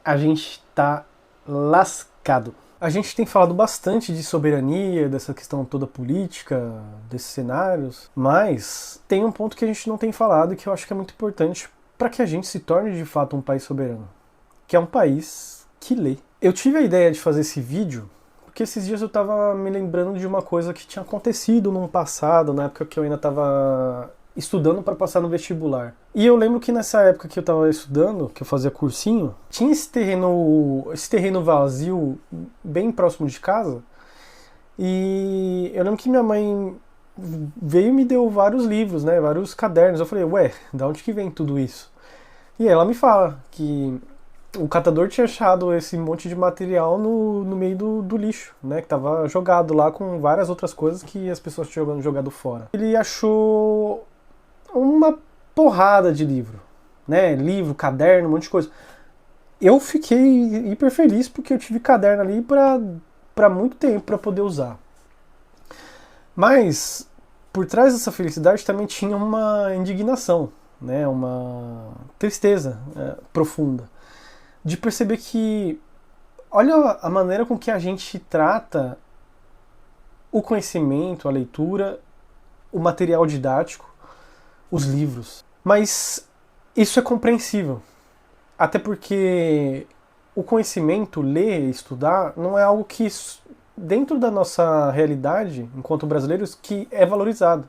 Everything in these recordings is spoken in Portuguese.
a gente tá lascado. A gente tem falado bastante de soberania, dessa questão toda política, desses cenários, mas tem um ponto que a gente não tem falado e que eu acho que é muito importante para que a gente se torne de fato um país soberano, que é um país que lê. Eu tive a ideia de fazer esse vídeo porque esses dias eu tava me lembrando de uma coisa que tinha acontecido no passado, na época que eu ainda tava estudando para passar no vestibular. E eu lembro que nessa época que eu tava estudando, que eu fazia cursinho, tinha esse terreno vazio bem próximo de casa. E eu lembro que minha mãe veio e me deu vários livros, né, vários cadernos. Eu falei, ué, da onde que vem tudo isso? E aí ela me fala que o catador tinha achado esse monte de material no meio do lixo, né? Que tava jogado lá com várias outras coisas que as pessoas tinham jogado fora. Ele achou uma porrada de livro, né? Livro, caderno, um monte de coisa. Eu fiquei hiper feliz porque eu tive caderno ali para muito tempo para poder usar. Mas por trás dessa felicidade também tinha uma indignação, né? Uma tristeza profunda. De perceber que, olha a maneira com que a gente trata o conhecimento, a leitura, o material didático, os livros. Mas isso é compreensível. Até porque o conhecimento, ler, estudar, não é algo que, dentro da nossa realidade, enquanto brasileiros, que é valorizado.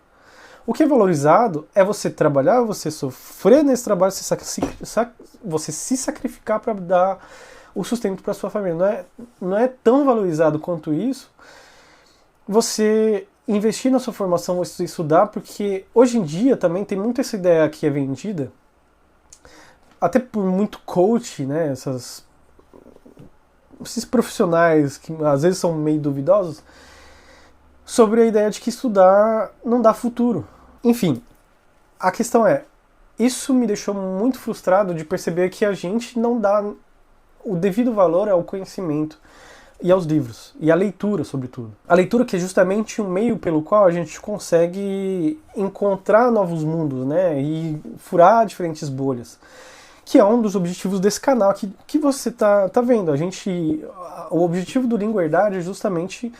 O que é valorizado é você trabalhar, você sofrer nesse trabalho, você se sacrificar para dar o sustento para sua família. Não é tão valorizado quanto isso você investir na sua formação, você estudar, porque hoje em dia também tem muito essa ideia que é vendida, até por muito coach, né, esses profissionais que às vezes são meio duvidosos, sobre a ideia de que estudar não dá futuro. Enfim, a questão é, isso me deixou muito frustrado de perceber que a gente não dá o devido valor ao conhecimento e aos livros, e à leitura, sobretudo. A leitura que é justamente um meio pelo qual a gente consegue encontrar novos mundos, né, e furar diferentes bolhas, que é um dos objetivos desse canal que você tá vendo. O objetivo do Língua Herdade é justamente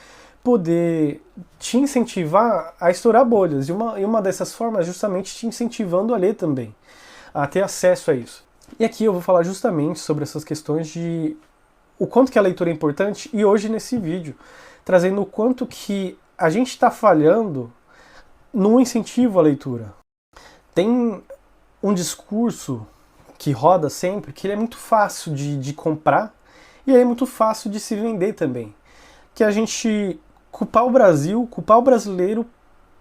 poder te incentivar a estourar bolhas. E uma dessas formas é justamente te incentivando a ler também, a ter acesso a isso. E aqui eu vou falar justamente sobre essas questões de o quanto que a leitura é importante, e hoje nesse vídeo, trazendo o quanto que a gente está falhando no incentivo à leitura. Tem um discurso que roda sempre, que ele é muito fácil de comprar, e é muito fácil de se vender também. Que a gente culpar o Brasil, culpar o brasileiro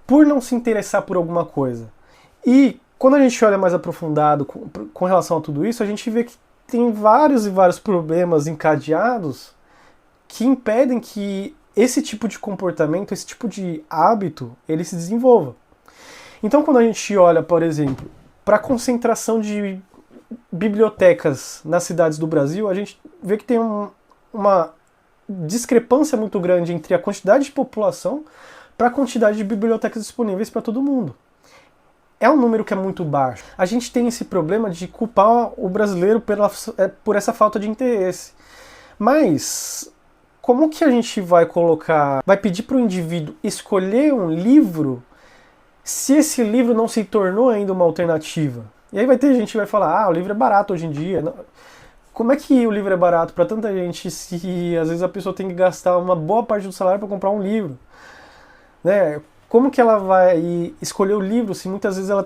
por não se interessar por alguma coisa. E quando a gente olha mais aprofundado com relação a tudo isso, a gente vê que tem vários e vários problemas encadeados que impedem que esse tipo de comportamento, esse tipo de hábito, ele se desenvolva. Então quando a gente olha, por exemplo, para a concentração de bibliotecas nas cidades do Brasil, a gente vê que tem uma discrepância muito grande entre a quantidade de população para a quantidade de bibliotecas disponíveis para todo mundo. É um número que é muito baixo. A gente tem esse problema de culpar o brasileiro por essa falta de interesse. Mas como que a gente vai pedir para o indivíduo escolher um livro se esse livro não se tornou ainda uma alternativa? E aí vai ter gente que vai falar, o livro é barato hoje em dia. Como é que o livro é barato para tanta gente se às vezes a pessoa tem que gastar uma boa parte do salário para comprar um livro? Né? Como que ela vai escolher o livro se muitas vezes ela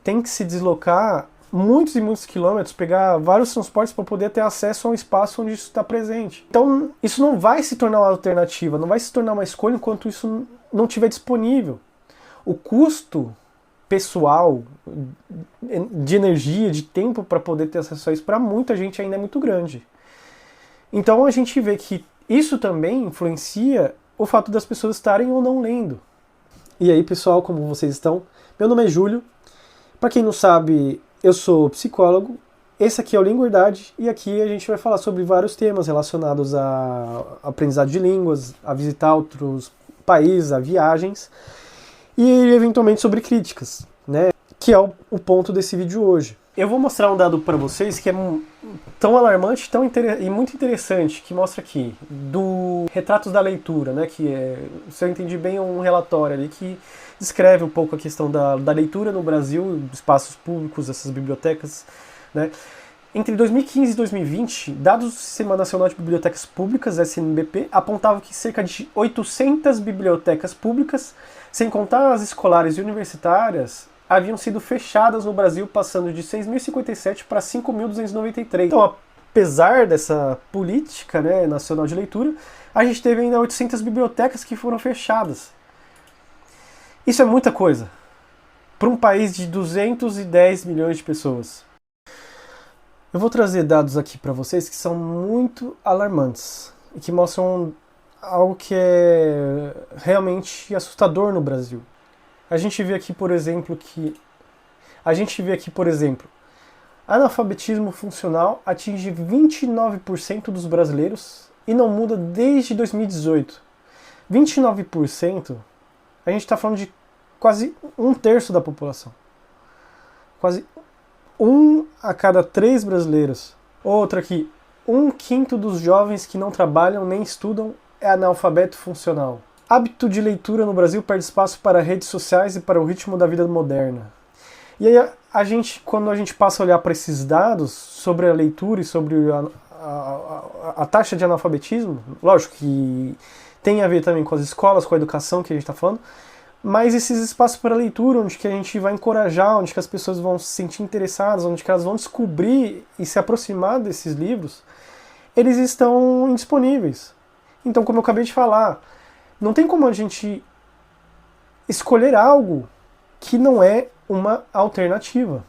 tem que se deslocar muitos e muitos quilômetros, pegar vários transportes para poder ter acesso a um espaço onde isso está presente? Então isso não vai se tornar uma alternativa, não vai se tornar uma escolha enquanto isso não estiver disponível. O custo pessoal, de energia, de tempo para poder ter acesso a isso, para muita gente ainda é muito grande. Então a gente vê que isso também influencia o fato das pessoas estarem ou não lendo. E aí, pessoal, como vocês estão? Meu nome é Júlio. Para quem não sabe, eu sou psicólogo. Esse aqui é o Língua Herdade, e aqui a gente vai falar sobre vários temas relacionados a aprendizado de línguas, a visitar outros países, a viagens, e eventualmente sobre críticas, né? Que é o ponto desse vídeo hoje. Eu vou mostrar um dado para vocês que é tão alarmante e muito interessante, que mostra aqui, do Retratos da Leitura, né, que é, se eu entendi bem, é um relatório ali que descreve um pouco a questão da leitura no Brasil, espaços públicos, essas bibliotecas, né. Entre 2015 e 2020, dados do Sistema Nacional de Bibliotecas Públicas, SNBP, apontavam que cerca de 800 bibliotecas públicas, sem contar as escolares e universitárias, haviam sido fechadas no Brasil, passando de 6.057 para 5.293. Então, apesar dessa política, né, nacional de leitura, a gente teve ainda 800 bibliotecas que foram fechadas. Isso é muita coisa para um país de 210 milhões de pessoas. Eu vou trazer dados aqui para vocês que são muito alarmantes e que mostram algo que é realmente assustador no Brasil. A gente vê aqui, por exemplo, analfabetismo funcional atinge 29% dos brasileiros e não muda desde 2018. 29%, a gente está falando de quase um terço da população. Quase 1 a cada 3 brasileiros. Outra aqui, 1/5 dos jovens que não trabalham nem estudam é analfabeto funcional. Hábito de leitura no Brasil perde espaço para redes sociais e para o ritmo da vida moderna. E aí quando a gente passa a olhar para esses dados sobre a leitura e sobre a taxa de analfabetismo, lógico que tem a ver também com as escolas, com a educação que a gente está falando, mas esses espaços para leitura, onde que a gente vai encorajar, onde que as pessoas vão se sentir interessadas, onde que elas vão descobrir e se aproximar desses livros, eles estão indisponíveis. Então, como eu acabei de falar, não tem como a gente escolher algo que não é uma alternativa.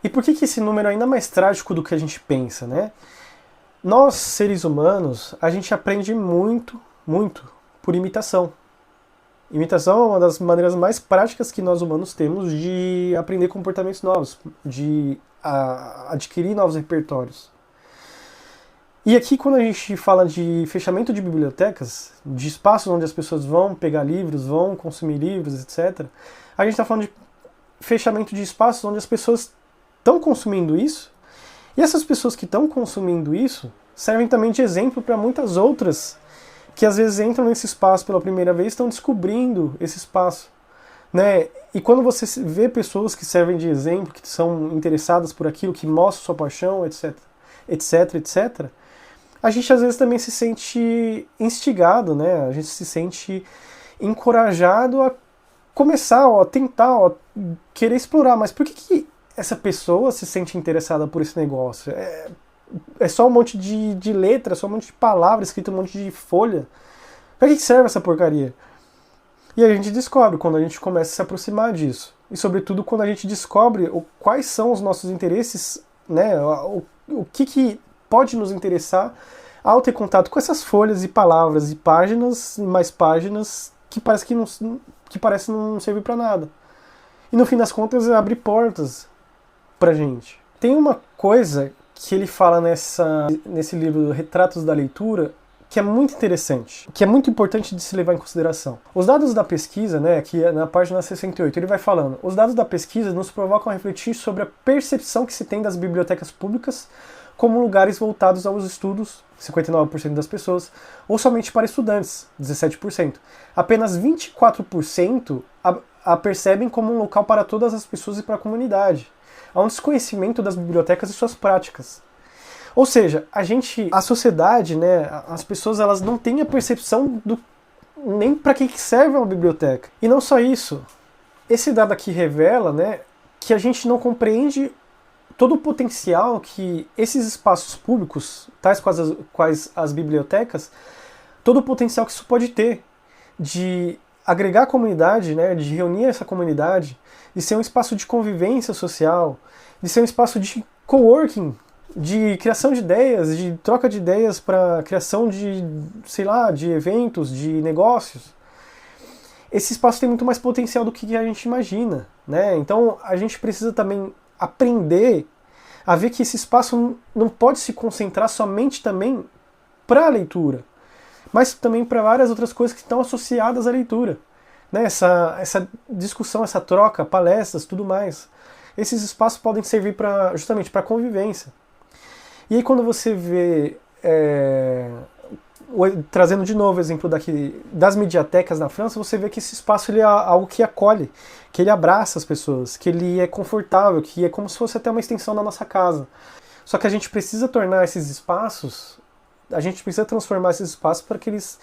E por que esse número é ainda mais trágico do que a gente pensa, né? Nós, seres humanos, a gente aprende muito, muito por imitação. Imitação é uma das maneiras mais práticas que nós humanos temos de aprender comportamentos novos, de adquirir novos repertórios. E aqui, quando a gente fala de fechamento de bibliotecas, de espaços onde as pessoas vão pegar livros, vão consumir livros, etc., a gente está falando de fechamento de espaços onde as pessoas estão consumindo isso, e essas pessoas que estão consumindo isso servem também de exemplo para muitas outras que às vezes entram nesse espaço pela primeira vez e estão descobrindo esse espaço, né? E quando você vê pessoas que servem de exemplo, que são interessadas por aquilo, que mostram sua paixão, etc., etc., etc., a gente às vezes também se sente instigado, né? A gente se sente encorajado a começar, a tentar, a querer explorar. Mas por que essa pessoa se sente interessada por esse negócio? É só um monte de letra, só um monte de palavras escritas, um monte de folha. Pra que serve essa porcaria? E a gente descobre quando a gente começa a se aproximar disso. E sobretudo quando a gente descobre quais são os nossos interesses, né? O que pode nos interessar ao ter contato com essas folhas e palavras e páginas, e mais páginas, que parece não servir para nada. E no fim das contas abre portas pra gente. Tem uma coisa que ele fala nesse livro Retratos da Leitura que é muito interessante, que é muito importante de se levar em consideração. Os dados da pesquisa, né, aqui na página 68, ele vai falando: os dados da pesquisa nos provocam a refletir sobre a percepção que se tem das bibliotecas públicas como lugares voltados aos estudos, 59% das pessoas, ou somente para estudantes, 17%. Apenas 24% a percebem como um local para todas as pessoas e para a comunidade. Há um desconhecimento das bibliotecas e suas práticas. Ou seja, a sociedade, né, as pessoas, elas não têm a percepção nem para que serve uma biblioteca. E não só isso, esse dado aqui revela, né, que a gente não compreende todo o potencial que esses espaços públicos, tais quais as bibliotecas, todo o potencial que isso pode ter de agregar a comunidade, né, de reunir essa comunidade, de ser um espaço de convivência social, de ser um espaço de coworking, de criação de ideias, de troca de ideias para criação de, sei lá, de eventos, de negócios. Esse espaço tem muito mais potencial do que a gente imagina, né? Então a gente precisa também aprender a ver que esse espaço não pode se concentrar somente também para a leitura, mas também para várias outras coisas que estão associadas à leitura, né? Essa discussão, essa troca, palestras, tudo mais. esses espaços podem servir justamente para convivência. E aí quando você vê, trazendo de novo o exemplo das mediatecas na França, você vê que esse espaço ele é algo que acolhe, que ele abraça as pessoas, que ele é confortável, que é como se fosse até uma extensão da nossa casa. Só que a gente precisa tornar esses espaços, a gente precisa transformar esses espaços para que eles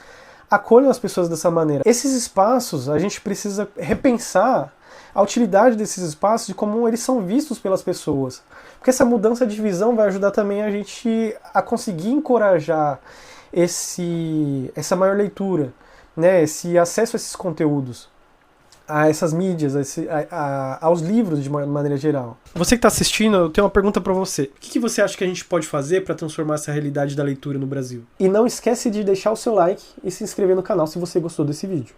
acolham as pessoas dessa maneira. Esses espaços, a gente precisa repensar a utilidade desses espaços e como eles são vistos pelas pessoas. Porque essa mudança de visão vai ajudar também a gente a conseguir encorajar essa maior leitura, né, esse acesso a esses conteúdos, a essas mídias, aos livros de maneira geral. Você que está assistindo, eu tenho uma pergunta para você. O que você acha que a gente pode fazer para transformar essa realidade da leitura no Brasil? E não esquece de deixar o seu like e se inscrever no canal se você gostou desse vídeo.